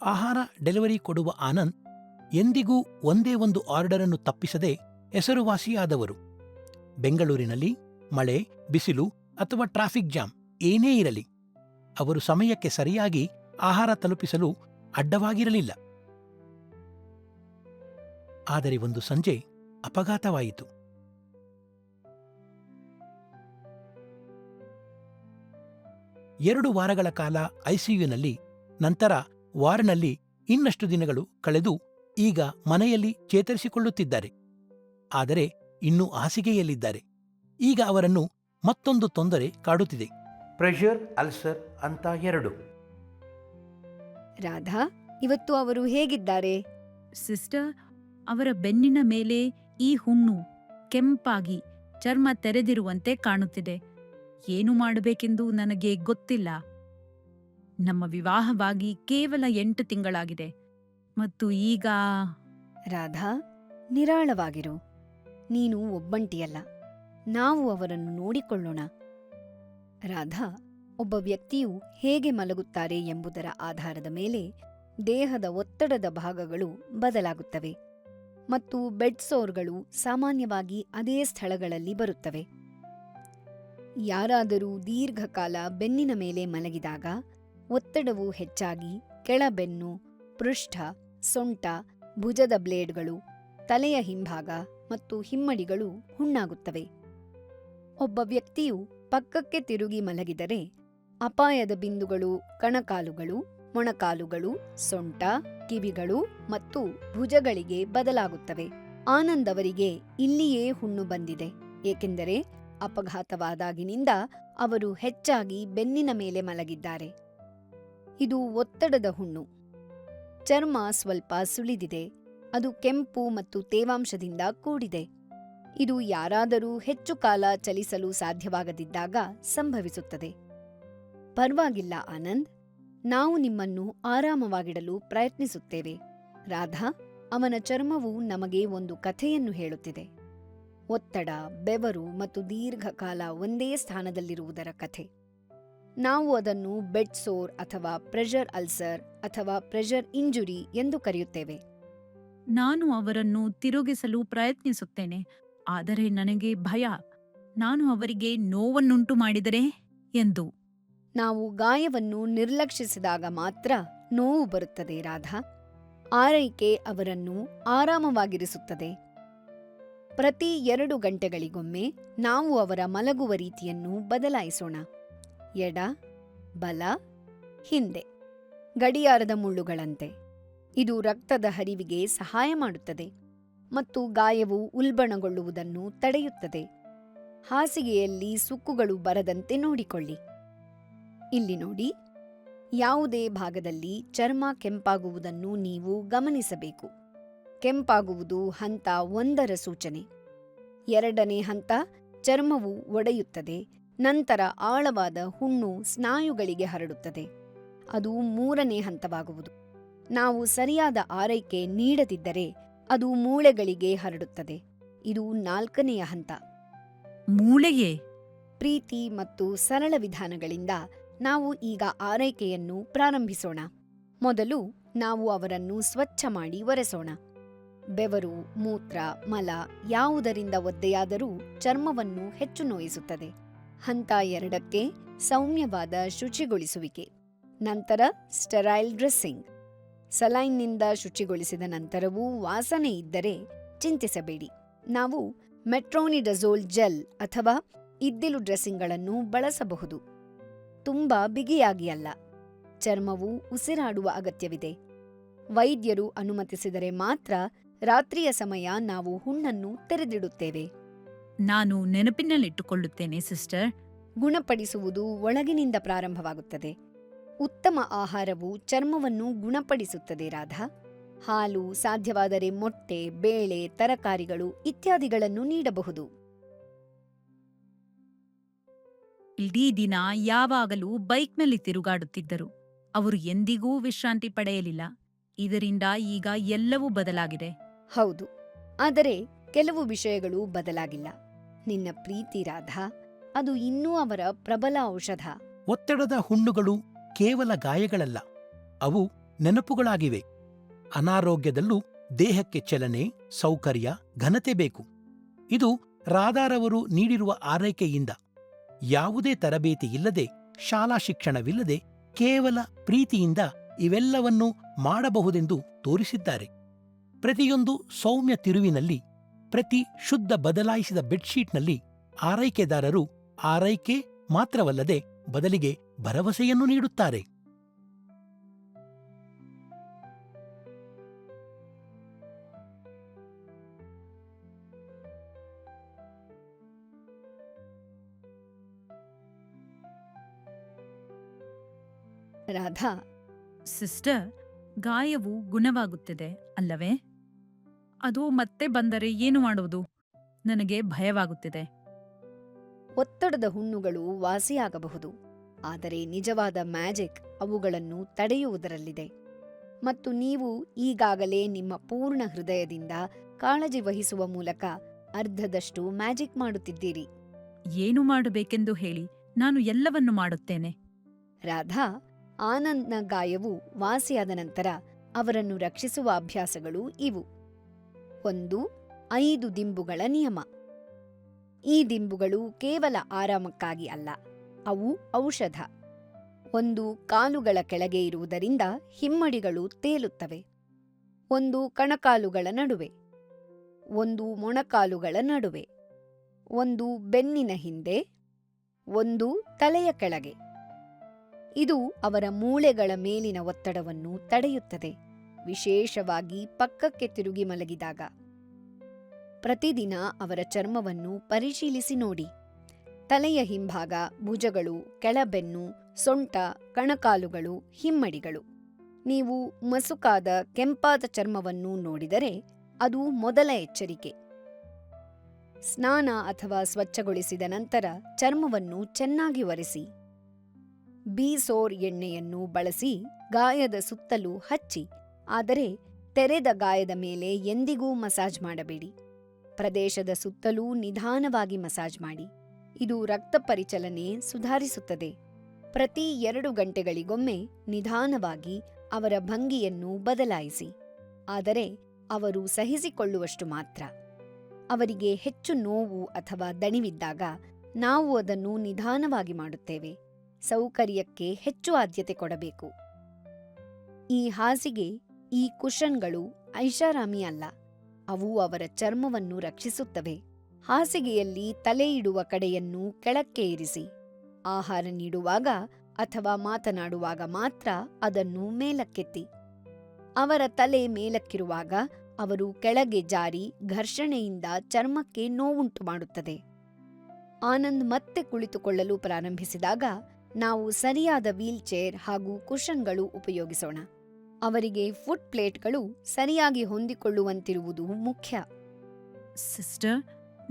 ಆಹಾರ ಡೆಲಿವರಿ ಕೊಡುವ ಆನಂದ್ ಎಂದಿಗೂ ಒಂದೇ ಒಂದು ಆರ್ಡರನ್ನು ತಪ್ಪಿಸದೆ ಹೆಸರುವಾಸಿಯಾದವರು. ಬೆಂಗಳೂರಿನಲ್ಲಿ ಮಳೆ, ಬಿಸಿಲು ಅಥವಾ ಟ್ರಾಫಿಕ್ ಜಾಮ್ ಏನೇ ಇರಲಿ, ಅವರು ಸಮಯಕ್ಕೆ ಸರಿಯಾಗಿ ಆಹಾರ ತಲುಪಿಸಲು ಅಡ್ಡವಾಗಿರಲಿಲ್ಲ. ಆದರೆ ಒಂದು ಸಂಜೆ ಅಪಘಾತವಾಯಿತು. ಎರಡು ವಾರಗಳ ಕಾಲ ಐಸಿಯುನಲ್ಲಿ, ನಂತರ ವಾರ್ಡ್ನಲ್ಲಿ ಇನ್ನಷ್ಟು ದಿನಗಳು ಕಳೆದು ಈಗ ಮನೆಯಲ್ಲಿ ಚೇತರಿಸಿಕೊಳ್ಳುತ್ತಿದ್ದಾರೆ. ಆದರೆ ಇನ್ನೂ ಹಾಸಿಗೆಯಲ್ಲಿದ್ದಾರೆ. ಈಗ ಅವರನ್ನು ಮತ್ತೊಂದು ತೊಂದರೆ ಕಾಡುತ್ತಿದೆ, ಪ್ರೆಷರ್ ಅಲ್ಸರ್ ಅಂತ 2. ರಾಧಾ, ಇವತ್ತು ಅವರು ಹೇಗಿದ್ದಾರೆ? ಸಿಸ್ಟರ್, ಅವರ ಬೆನ್ನಿನ ಮೇಲೆ ಈ ಹುಣ್ಣು ಕೆಂಪಾಗಿ ಚರ್ಮ ತೆರೆದಿರುವಂತೆ ಕಾಣುತ್ತಿದೆ. ಏನು ಮಾಡಬೇಕೆಂದು ನನಗೆ ಗೊತ್ತಿಲ್ಲ. ನಮ್ಮ ವಿವಾಹವಾಗಿ ಕೇವಲ 8 ತಿಂಗಳಾಗಿದೆ ಮತ್ತು ಈಗ... ರಾಧಾ, ನಿರಾಳವಾಗಿರು. ನೀನು ಒಬ್ಬಂಟಿಯಲ್ಲ. ನಾವು ಅವರನ್ನು ನೋಡಿಕೊಳ್ಳೋಣ. ರಾಧಾ, ಒಬ್ಬ ವ್ಯಕ್ತಿಯು ಹೇಗೆ ಮಲಗುತ್ತಾರೆ ಎಂಬುದರ ಆಧಾರದ ಮೇಲೆ ದೇಹದ ಒತ್ತಡದ ಭಾಗಗಳು ಬದಲಾಗುತ್ತವೆ ಮತ್ತು ಬೆಡ್ಸೋರ್ಗಳು ಸಾಮಾನ್ಯವಾಗಿ ಅದೇ ಸ್ಥಳಗಳಲ್ಲಿ ಬರುತ್ತವೆ. ಯಾರಾದರೂ ದೀರ್ಘಕಾಲ ಬೆನ್ನಿನ ಮೇಲೆ ಮಲಗಿದಾಗ ಒತ್ತಡವು ಹೆಚ್ಚಾಗಿ ಕೆಳಬೆನ್ನು, ಪೃಷ್ಠ, ಸೊಂಟ, ಭುಜದ ಬ್ಲೇಡ್ಗಳು, ತಲೆಯ ಹಿಂಭಾಗ ಮತ್ತು ಹಿಮ್ಮಡಿಗಳು ಹುಣ್ಣಾಗುತ್ತವೆ. ಒಬ್ಬ ವ್ಯಕ್ತಿಯು ಪಕ್ಕಕ್ಕೆ ತಿರುಗಿ ಮಲಗಿದರೆ ಅಪಾಯದ ಬಿಂದುಗಳು ಕಣಕಾಲುಗಳು, ಮೊಣಕಾಲುಗಳು, ಸೊಂಟ, ಕಿವಿಗಳು ಮತ್ತು ಭುಜಗಳಿಗೆ ಬದಲಾಗುತ್ತವೆ. ಆನಂದ್ ಅವರಿಗೆ ಇಲ್ಲಿಯೇ ಹುಣ್ಣು ಬಂದಿದೆ, ಏಕೆಂದರೆ ಅಪಘಾತವಾದಾಗಿನಿಂದ ಅವರು ಹೆಚ್ಚಾಗಿ ಬೆನ್ನಿನ ಮೇಲೆ ಮಲಗಿದ್ದಾರೆ. ಇದು ಒತ್ತಡದ ಹುಣ್ಣು. ಚರ್ಮ ಸ್ವಲ್ಪ ಸುಳಿದಿದೆ. ಅದು ಕೆಂಪು ಮತ್ತು ತೇವಾಂಶದಿಂದ ಕೂಡಿದೆ. ಇದು ಯಾರಾದರೂ ಹೆಚ್ಚು ಕಾಲ ಚಲಿಸಲು ಸಾಧ್ಯವಾಗದಿದ್ದಾಗ ಸಂಭವಿಸುತ್ತದೆ. ಪರ್ವಾಗಿಲ್ಲ ಆನಂದ್, ನಾವು ನಿಮ್ಮನ್ನು ಆರಾಮವಾಗಿಡಲು ಪ್ರಯತ್ನಿಸುತ್ತೇವೆ. ರಾಧಾ, ಅವನ ಚರ್ಮವು ನಮಗೆ ಒಂದು ಕಥೆಯನ್ನು ಹೇಳುತ್ತಿದೆ. ಒತ್ತಡ, ಬೆವರು ಮತ್ತು ದೀರ್ಘಕಾಲ ಒಂದೇ ಸ್ಥಾನದಲ್ಲಿರುವುದರ ಕಥೆ. ನಾವು ಅದನ್ನು ಬೆಡ್ ಸೋರ್ ಅಥವಾ ಪ್ರೆಷರ್ ಅಲ್ಸರ್ ಅಥವಾ ಪ್ರೆಷರ್ ಇಂಜುರಿ ಎಂದು ಕರೆಯುತ್ತೇವೆ. ನಾನು ಅವರನ್ನು ತಿರುಗಿಸಲು ಪ್ರಯತ್ನಿಸುತ್ತೇನೆ, ಆದರೆ ನನಗೆ ಭಯ. ನಾನು ಅವರಿಗೆ ನೋವನ್ನುಂಟು ಮಾಡಿದರೆ ಎಂದು. ನಾವು ಗಾಯವನ್ನು ನಿರ್ಲಕ್ಷಿಸಿದಾಗ ಮಾತ್ರ ನೋವು ಬರುತ್ತದೆ ರಾಧಾ. ಆರೈಕೆ ಅವರನ್ನು ಆರಾಮವಾಗಿರಿಸುತ್ತದೆ. ಪ್ರತಿ 2 ಗಂಟೆಗಳಿಗೊಮ್ಮೆ ನಾವು ಅವರ ಮಲಗುವ ರೀತಿಯನ್ನು ಬದಲಾಯಿಸೋಣ. ಎಡ, ಬಲ, ಹಿಂದೆ, ಗಡಿಯಾರದ ಮುಳ್ಳುಗಳಂತೆ. ಇದು ರಕ್ತದ ಹರಿವಿಗೆ ಸಹಾಯ ಮಾಡುತ್ತದೆ ಮತ್ತು ಗಾಯವು ಉಲ್ಬಣಗೊಳ್ಳುವುದನ್ನು ತಡೆಯುತ್ತದೆ. ಹಾಸಿಗೆಯಲ್ಲಿ ಸುಕ್ಕುಗಳು ಬರದಂತೆ ನೋಡಿಕೊಳ್ಳಿ. ಇಲ್ಲಿ ನೋಡಿ, ಯಾವುದೇ ಭಾಗದಲ್ಲಿ ಚರ್ಮ ಕೆಂಪಾಗುವುದನ್ನು ನೀವು ಗಮನಿಸಬೇಕು. ಕೆಂಪಾಗುವುದು ಹಂತ 1ರ ಸೂಚನೆ. 2ನೇ ಹಂತ, ಚರ್ಮವು ಒಡೆಯುತ್ತದೆ. ನಂತರ ಆಳವಾದ ಹುಣ್ಣು ಸ್ನಾಯುಗಳಿಗೆ ಹರಡುತ್ತದೆ. ಅದು 3ನೇ ಹಂತವಾಗುವುದು. ನಾವು ಸರಿಯಾದ ಆರೈಕೆ ನೀಡದಿದ್ದರೆ ಅದು ಮೂಳೆಗಳಿಗೆ ಹರಡುತ್ತದೆ. ಇದು 4ನೆಯ ಹಂತ. ಮೂಳೆಯೇ? ಪ್ರೀತಿ ಮತ್ತು ಸರಳ ವಿಧಾನಗಳಿಂದ ನಾವು ಈಗ ಆರೈಕೆಯನ್ನು ಪ್ರಾರಂಭಿಸೋಣ. ಮೊದಲು ನಾವು ಅವರನ್ನು ಸ್ವಚ್ಛ ಮಾಡಿ ಒರೆಸೋಣ. ಬೆವರು, ಮೂತ್ರ, ಮಲ ಯಾವುದರಿಂದ ಒದ್ದೆಯಾದರೂ ಚರ್ಮವನ್ನು ಹೆಚ್ಚು ನೋಯಿಸುತ್ತದೆ. ಹಂತ 2ಕ್ಕೆ ಸೌಮ್ಯವಾದ ಶುಚಿಗೊಳಿಸುವಿಕೆ, ನಂತರ ಸ್ಟೆರೈಲ್ ಡ್ರೆಸ್ಸಿಂಗ್. ಸಲೈನ್ನಿಂದ ಶುಚಿಗೊಳಿಸಿದ ನಂತರವೂ ವಾಸನೆ ಇದ್ದರೆ ಚಿಂತಿಸಬೇಡಿ. ನಾವು ಮೆಟ್ರೋನಿಡಜೋಲ್ ಜೆಲ್ ಅಥವಾ ಇದ್ದಿಲು ಡ್ರೆಸ್ಸಿಂಗ್ಗಳನ್ನು ಬಳಸಬಹುದು. ತುಂಬಾ ಬಿಗಿಯಾಗಿ ಅಲ್ಲ. ಚರ್ಮವು ಉಸಿರಾಡುವ ಅಗತ್ಯವಿದೆ. ವೈದ್ಯರು ಅನುಮತಿಸಿದರೆ ಮಾತ್ರ ರಾತ್ರಿಯ ಸಮಯ ನಾವು ಹುಣ್ಣನ್ನು ತೆರೆದಿಡುತ್ತೇವೆ. ನಾನು ನೆನಪಿನಲ್ಲಿಟ್ಟುಕೊಳ್ಳುತ್ತೇನೆ ಸಿಸ್ಟರ್. ಗುಣಪಡಿಸುವುದು ಒಳಗಿನಿಂದ ಪ್ರಾರಂಭವಾಗುತ್ತದೆ. ಉತ್ತಮ ಆಹಾರವು ಚರ್ಮವನ್ನು ಗುಣಪಡಿಸುತ್ತದೆ ರಾಧಾ. ಹಾಲು, ಸಾಧ್ಯವಾದರೆ ಮೊಟ್ಟೆ, ಬೇಳೆ, ತರಕಾರಿಗಳು ಇತ್ಯಾದಿಗಳನ್ನು ನೀಡಬಹುದು. ಇಡೀ ದಿನ ಯಾವಾಗಲೂ ಬೈಕ್ನಲ್ಲಿ ತಿರುಗಾಡುತ್ತಿದ್ದರು. ಅವರು ಎಂದಿಗೂ ವಿಶ್ರಾಂತಿ ಪಡೆಯಲಿಲ್ಲ. ಇದರಿಂದ ಈಗ ಎಲ್ಲವೂ ಬದಲಾಗಿದೆ. ಹೌದು, ಆದರೆ ಕೆಲವು ವಿಷಯಗಳು ಬದಲಾಗಿಲ್ಲ. ನಿನ್ನ ಪ್ರೀತಿ ರಾಧಾ, ಅದು ಇನ್ನೂ ಅವರ ಪ್ರಬಲ ಔಷಧ. ಒತ್ತಡದ ಹುಣ್ಣುಗಳು ಕೇವಲ ಗಾಯಗಳಲ್ಲ, ಅವು ನೆನಪುಗಳಾಗಿವೆ. ಅನಾರೋಗ್ಯದಲ್ಲೂ ದೇಹಕ್ಕೆ ಚಲನೆ, ಸೌಕರ್ಯ, ಘನತೆ ಬೇಕು. ಇದು ರಾಧಾರವರು ನೀಡಿರುವ ಆರೈಕೆಯಿಂದ, ಯಾವುದೇ ತರಬೇತಿ ಇಲ್ಲದೆ, ಶಾಲಾ ಶಿಕ್ಷಣವಿಲ್ಲದೆ, ಕೇವಲ ಪ್ರೀತಿಯಿಂದ ಇವೆಲ್ಲವನ್ನೂ ಮಾಡಬಹುದೆಂದು ತೋರಿಸಿದ್ದಾರೆ. ಪ್ರತಿಯೊಂದು ಸೌಮ್ಯ ತಿರುವಿನಲ್ಲಿ, ಪ್ರತಿ ಶುದ್ಧ ಬದಲಾಯಿಸಿದ ಬೆಡ್ಶೀಟ್ನಲ್ಲಿ ಆರೈಕೆದಾರರು ಆರೈಕೆ ಮಾತ್ರವಲ್ಲದೆ ಬದಲಿಗೆ ಭರವಸೆಯನ್ನು ನೀಡುತ್ತಾರೆ. ರಾಧಾ, ಸಿಸ್ಟರ್, ಗಾಯವು ಗುಣವಾಗುತ್ತಿದೆ ಅಲ್ಲವೇ? ಅದು ಮತ್ತೆ ಬಂದರೆ ಏನು ಮಾಡುವುದು? ನನಗೆ ಭಯವಾಗುತ್ತಿದೆ. ಒತ್ತಡದ ಹುಣ್ಣುಗಳು ವಾಸಿಯಾಗಬಹುದು, ಆದರೆ ನಿಜವಾದ ಮ್ಯಾಜಿಕ್ ಅವುಗಳನ್ನು ತಡೆಯುವುದರಲ್ಲಿದೆ. ಮತ್ತು ನೀವು ಈಗಾಗಲೇ ನಿಮ್ಮ ಪೂರ್ಣ ಹೃದಯದಿಂದ ಕಾಳಜಿ ವಹಿಸುವ ಮೂಲಕ ಅರ್ಧದಷ್ಟು ಮ್ಯಾಜಿಕ್ ಮಾಡುತ್ತಿದ್ದೀರಿ. ಏನು ಮಾಡಬೇಕೆಂದು ಹೇಳಿ, ನಾನು ಎಲ್ಲವನ್ನು ಮಾಡುತ್ತೇನೆ. ರಾಧಾ, ಆನಂದ್ನ ಗಾಯವು ವಾಸಿಯಾದ ನಂತರ ಅವರನ್ನು ರಕ್ಷಿಸುವ ಅಭ್ಯಾಸಗಳು ಇವು. 1. 5 ದಿಂಬುಗಳ ನಿಯಮ. ಈ ದಿಂಬುಗಳು ಕೇವಲ ಆರಾಮಕ್ಕಾಗಿ ಅಲ್ಲ, ಅವು ಔಷಧ. 1 ಕಾಲುಗಳ ಕೆಳಗೆ ಇರುವುದರಿಂದ ಹಿಮ್ಮಡಿಗಳು ತೇಲುತ್ತವೆ. 1 ಕಣಕಾಲುಗಳ ನಡುವೆ. 1 ಮೊಣಕಾಲುಗಳ ನಡುವೆ. 1 ಬೆನ್ನಿನ ಹಿಂದೆ. 1 ತಲೆಯ ಕೆಳಗೆ. ಇದು ಅವರ ಮೂಳೆಗಳ ಮೇಲಿನ ಒತ್ತಡವನ್ನು ತಡೆಯುತ್ತದೆ, ವಿಶೇಷವಾಗಿ ಪಕ್ಕಕ್ಕೆ ತಿರುಗಿ ಮಲಗಿದಾಗ. ಪ್ರತಿದಿನ ಅವರ ಚರ್ಮವನ್ನು ಪರಿಶೀಲಿಸಿ ನೋಡಿ. ತಲೆಯ ಹಿಂಭಾಗ, ಭುಜಗಳು, ಕೆಳಬೆನ್ನು, ಸೊಂಟ, ಕಣಕಾಲುಗಳು, ಹಿಮ್ಮಡಿಗಳು. ನೀವು ಮಸುಕಾದ, ಕೆಂಪಾದ ಚರ್ಮವನ್ನು ನೋಡಿದರೆ ಅದು ಮೊದಲ ಎಚ್ಚರಿಕೆ. ಸ್ನಾನ ಅಥವಾ ಸ್ವಚ್ಛಗೊಳಿಸಿದ ನಂತರ ಚರ್ಮವನ್ನು ಚೆನ್ನಾಗಿ ಒರೆಸಿ. ಬೀಸೋರ್ ಎಣ್ಣೆಯನ್ನು ಬಳಸಿ ಗಾಯದ ಸುತ್ತಲೂ ಹಚ್ಚಿ, ಆದರೆ ತೆರೆದ ಗಾಯದ ಮೇಲೆ ಎಂದಿಗೂ ಮಸಾಜ್ ಮಾಡಬೇಡಿ. ಪ್ರದೇಶದ ಸುತ್ತಲೂ ನಿಧಾನವಾಗಿ ಮಸಾಜ್ ಮಾಡಿ. ಇದು ರಕ್ತ ಪರಿಚಲನೆ ಸುಧಾರಿಸುತ್ತದೆ. ಪ್ರತಿ 2 ಗಂಟೆಗಳಿಗೊಮ್ಮೆ ನಿಧಾನವಾಗಿ ಅವರ ಭಂಗಿಯನ್ನು ಬದಲಾಯಿಸಿ, ಆದರೆ ಅವರು ಸಹಿಸಿಕೊಳ್ಳುವಷ್ಟು ಮಾತ್ರ. ಅವರಿಗೆ ಹೆಚ್ಚು ನೋವು ಅಥವಾ ದಣಿವಿದ್ದಾಗ ನಾವು ಅದನ್ನು ನಿಧಾನವಾಗಿ ಮಾಡುತ್ತೇವೆ. ಸೌಕರ್ಯಕ್ಕೆ ಹೆಚ್ಚು ಆದ್ಯತೆ ಕೊಡಬೇಕು. ಈ ಹಾಸಿಗೆ, ಈ ಕುಷನ್ಗಳು ಐಷಾರಾಮಿ ಅಲ್ಲ, ಅವು ಅವರ ಚರ್ಮವನ್ನು ರಕ್ಷಿಸುತ್ತವೆ. ಹಾಸಿಗೆಯಲ್ಲಿ ತಲೆ ಇಡುವ ಕಡೆಯನ್ನು ಕೆಳಕ್ಕೆ ಇರಿಸಿ. ಆಹಾರ ನೀಡುವಾಗ ಅಥವಾ ಮಾತನಾಡುವಾಗ ಮಾತ್ರ ಅದನ್ನು ಮೇಲಕ್ಕೆತ್ತಿ. ಅವರ ತಲೆ ಮೇಲಕ್ಕಿರುವಾಗ ಅವರು ಕೆಳಗೆ ಜಾರಿ ಘರ್ಷಣೆಯಿಂದ ಚರ್ಮಕ್ಕೆ ನೋವುಂಟು ಮಾಡುತ್ತದೆ. ಆನಂದ್ ಮತ್ತೆ ಕುಳಿತುಕೊಳ್ಳಲು ಪ್ರಾರಂಭಿಸಿದಾಗ ನಾವು ಸರಿಯಾದ ವೀಲ್ಚೇರ್ ಹಾಗೂ ಕುಷನ್ಗಳು ಉಪಯೋಗಿಸೋಣ. ಅವರಿಗೆ ಫುಟ್ ಪ್ಲೇಟ್ಗಳು ಸರಿಯಾಗಿ ಹೊಂದಿಕೊಳ್ಳುವಂತಿರುವುದು ಮುಖ್ಯ. ಸಿಸ್ಟರ್,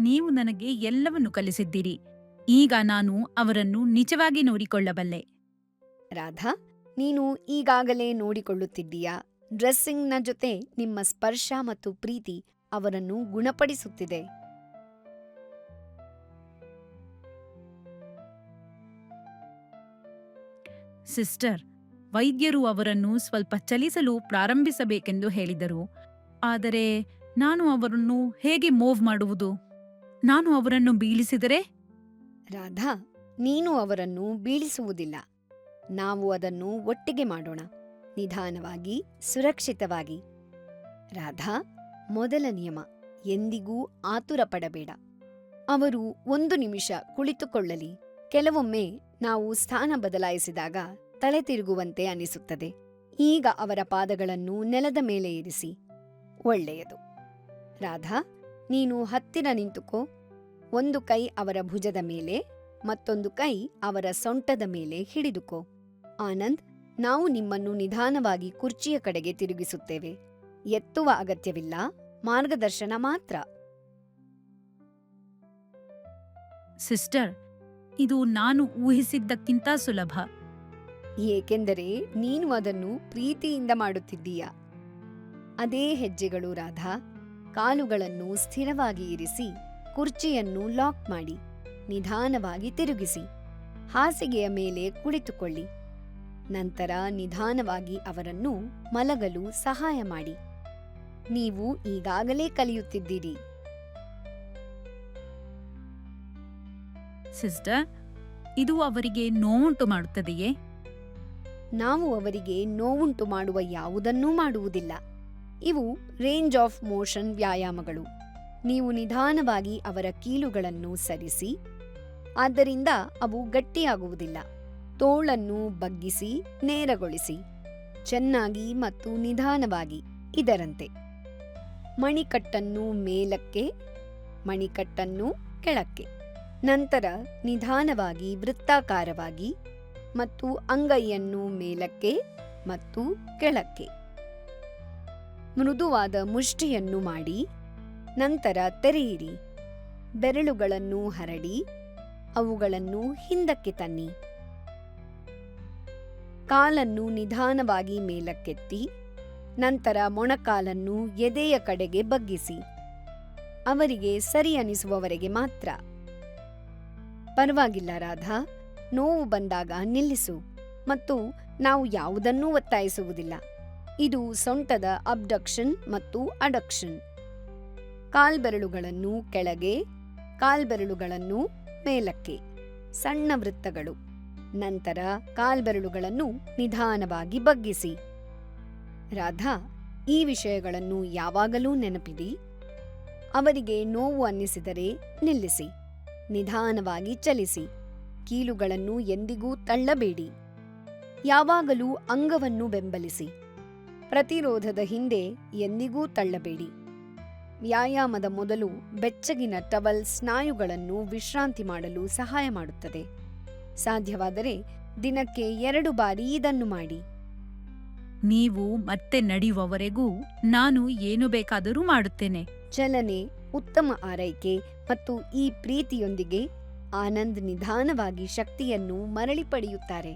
ನೀವು ನನಗೆ ಎಲ್ಲವನ್ನು ಕಲಿಸಿದ್ದೀರಿ. ಈಗ ನಾನು ಅವರನ್ನು ನಿಜವಾಗಿ ನೋಡಿಕೊಳ್ಳಬಲ್ಲೆ. ರಾಧಾ, ನೀನು ಈಗಾಗಲೇ ನೋಡಿಕೊಳ್ಳುತ್ತಿದ್ದೀಯಾ? ಡ್ರೆಸ್ಸಿಂಗ್ನ ಜೊತೆ ನಿಮ್ಮ ಸ್ಪರ್ಶ ಮತ್ತು ಪ್ರೀತಿ ಅವರನ್ನು ಗುಣಪಡಿಸುತ್ತಿದೆ. ಸಿಸ್ಟರ್, ವೈದ್ಯರು ಅವರನ್ನು ಸ್ವಲ್ಪ ಚಲಿಸಲು ಪ್ರಾರಂಭಿಸಬೇಕೆಂದು ಹೇಳಿದರು. ಆದರೆ ನಾನು ಅವರನ್ನು ಹೇಗೆ ಮೂವ್ ಮಾಡುವುದು? ನಾನು ಅವರನ್ನು ಬೀಳಿಸಿದರೆ? ರಾಧಾ, ನೀನು ಅವರನ್ನು ಬೀಳಿಸುವುದಿಲ್ಲ. ನಾವು ಅದನ್ನು ಒಟ್ಟಿಗೆ ಮಾಡೋಣ, ನಿಧಾನವಾಗಿ, ಸುರಕ್ಷಿತವಾಗಿ. ರಾಧಾ, ಮೊದಲ ನಿಯಮ, ಎಂದಿಗೂ ಆತುರ ಪಡಬೇಡ. ಅವರು 1 ನಿಮಿಷ ಕುಳಿತುಕೊಳ್ಳಲಿ. ಕೆಲವೊಮ್ಮೆ ನಾವು ಸ್ಥಾನ ಬದಲಾಯಿಸಿದಾಗ ತಲೆ ತಿರುಗುವಂತೆ ಅನಿಸುತ್ತದೆ. ಈಗ ಅವರ ಪಾದಗಳನ್ನು ನೆಲದ ಮೇಲೆ ಇರಿಸಿ. ಒಳ್ಳೆಯದು. ರಾಧಾ, ನೀನು ಹತ್ತಿರ ನಿಂತುಕೋ. 1 ಕೈ ಅವರ ಭುಜದ ಮೇಲೆ, ಮತ್ತೊಂದು ಕೈ ಅವರ ಸೊಂಟದ ಮೇಲೆ ಹಿಡಿದುಕೋ. ಆನಂದ್, ನಾವು ನಿಮ್ಮನ್ನು ನಿಧಾನವಾಗಿ ಕುರ್ಚಿಯ ಕಡೆಗೆ ತಿರುಗಿಸುತ್ತೇವೆ. ಎತ್ತುವ ಅಗತ್ಯವಿಲ್ಲ, ಮಾರ್ಗದರ್ಶನ ಮಾತ್ರ. ಸಿಸ್ಟರ್, ಇದು ನಾನು ಊಹಿಸಿದ್ದಕ್ಕಿಂತ ಸುಲಭ. ಏಕೆಂದರೆ ನೀನು ಅದನ್ನು ಪ್ರೀತಿಯಿಂದ ಮಾಡುತ್ತಿದ್ದೀಯ. ಅದೇ ಹೆಜ್ಜೆಗಳು ರಾಧಾ. ಕಾಲುಗಳನ್ನು ಸ್ಥಿರವಾಗಿ ಇರಿಸಿ, ಕುರ್ಚಿಯನ್ನು ಲಾಕ್ ಮಾಡಿ, ನಿಧಾನವಾಗಿ ತಿರುಗಿಸಿ. ಹಾಸಿಗೆಯ ಮೇಲೆ ಕುಳಿತುಕೊಳ್ಳಿ. ನಂತರ ನಿಧಾನವಾಗಿ ಅವರನ್ನು ಮಲಗಲು ಸಹಾಯ ಮಾಡಿ. ನೀವು ಈಗಾಗಲೇ ಕಲಿಯುತ್ತಿದ್ದೀರಿ. ಸಿಸ್ಟರ್, ಇದು ಅವರಿಗೆ ನೋವುಂಟು ಮಾಡುತ್ತದೆಯೇ? ನಾವು ಅವರಿಗೆ ನೋವುಂಟು ಮಾಡುವ ಯಾವುದನ್ನೂ ಮಾಡುವುದಿಲ್ಲ. ಇವು ರೇಂಜ್ ಆಫ್ ಮೋಷನ್ ವ್ಯಾಯಾಮಗಳು. ನೀವು ನಿಧಾನವಾಗಿ ಅವರ ಕೀಲುಗಳನ್ನು ಸರಿಸಿ, ಆದ್ದರಿಂದ ಅವು ಗಟ್ಟಿಯಾಗುವುದಿಲ್ಲ. ತೋಳನ್ನು ಬಗ್ಗಿಸಿ ನೇರಗೊಳಿಸಿ, ಚೆನ್ನಾಗಿ ಮತ್ತು ನಿಧಾನವಾಗಿ, ಇದರಂತೆ. ಮಣಿಕಟ್ಟನ್ನು ಮೇಲಕ್ಕೆ, ಮಣಿಕಟ್ಟನ್ನು ಕೆಳಕ್ಕೆ. ನಂತರ ನಿಧಾನವಾಗಿ ವೃತ್ತಾಕಾರವಾಗಿ ಮತ್ತು ಅಂಗೈಯನ್ನು ಮೇಲಕ್ಕೆ ಮತ್ತು ಕೆಳಕ್ಕೆ. ಮೃದುವಾದ ಮುಷ್ಟಿಯನ್ನು ಮಾಡಿ, ನಂತರ ತೆರೆಯಿರಿ. ಬೆರಳುಗಳನ್ನು ಹರಡಿ, ಅವುಗಳನ್ನು ಹಿಂದಕ್ಕೆ ತನ್ನಿ. ಕಾಲನ್ನು ನಿಧಾನವಾಗಿ ಮೇಲಕ್ಕೆತ್ತಿ, ನಂತರ ಮೊಣಕಾಲನ್ನು ಎದೆಯ ಕಡೆಗೆ ಬಗ್ಗಿಸಿ. ಅವರಿಗೆ ಸರಿ ಅನಿಸುವವರೆಗೆ ಮಾತ್ರ. ಪರವಾಗಿಲ್ಲ ರಾಧಾ, ನೋವು ಬಂದಾಗ ನಿಲ್ಲಿಸು, ಮತ್ತು ನಾವು ಯಾವುದನ್ನೂ ಒತ್ತಾಯಿಸುವುದಿಲ್ಲ. ಇದು ಸೊಂಟದ ಅಬ್ಡಕ್ಷನ್ ಮತ್ತು ಅಡಕ್ಷನ್. ಕಾಲ್ಬೆರಳುಗಳನ್ನು ಕೆಳಗೆ, ಕಾಲ್ಬೆರಳುಗಳನ್ನು ಮೇಲಕ್ಕೆ, ಸಣ್ಣ ವೃತ್ತಗಳು. ನಂತರ ಕಾಲ್ಬೆರಳುಗಳನ್ನು ನಿಧಾನವಾಗಿ ಬಗ್ಗಿಸಿ. ರಾಧಾ, ಈ ವಿಷಯಗಳನ್ನು ಯಾವಾಗಲೂ ನೆನಪಿಡಿ. ಅವರಿಗೆ ನೋವು ಅನ್ನಿಸಿದರೆ ನಿಲ್ಲಿಸಿ. ನಿಧಾನವಾಗಿ ಚಲಿಸಿ. ಕೀಲುಗಳನ್ನು ಎಂದಿಗೂ ತಳ್ಳಬೇಡಿ. ಯಾವಾಗಲೂ ಅಂಗವನ್ನು ಬೆಂಬಲಿಸಿ. ಪ್ರತಿರೋಧದ ಹಿಂದೆ ಎಂದಿಗೂ ತಳ್ಳಬೇಡಿ. ವ್ಯಾಯಾಮದ ಮೊದಲು ಬೆಚ್ಚಗಿನ ಟವಲ್ ಸ್ನಾಯುಗಳನ್ನು ವಿಶ್ರಾಂತಿ ಮಾಡಲು ಸಹಾಯ ಮಾಡುತ್ತದೆ. ಸಾಧ್ಯವಾದರೆ ದಿನಕ್ಕೆ 2 ಬಾರಿ ಇದನ್ನು ಮಾಡಿ. ನೀವು ಮತ್ತೆ ನಡೆಯುವವರೆಗೂ ನಾನು ಏನು ಬೇಕಾದರೂ ಮಾಡುತ್ತೇನೆ. ಚಲನೆ, ಉತ್ತಮ ಆರೈಕೆ ಮತ್ತು ಈ ಪ್ರೀತಿಯೊಂದಿಗೆ ಆನಂದ್ ನಿಧಾನವಾಗಿ ಶಕ್ತಿಯನ್ನು ಮರಳಿ ಪಡೆಯುತ್ತಾರೆ.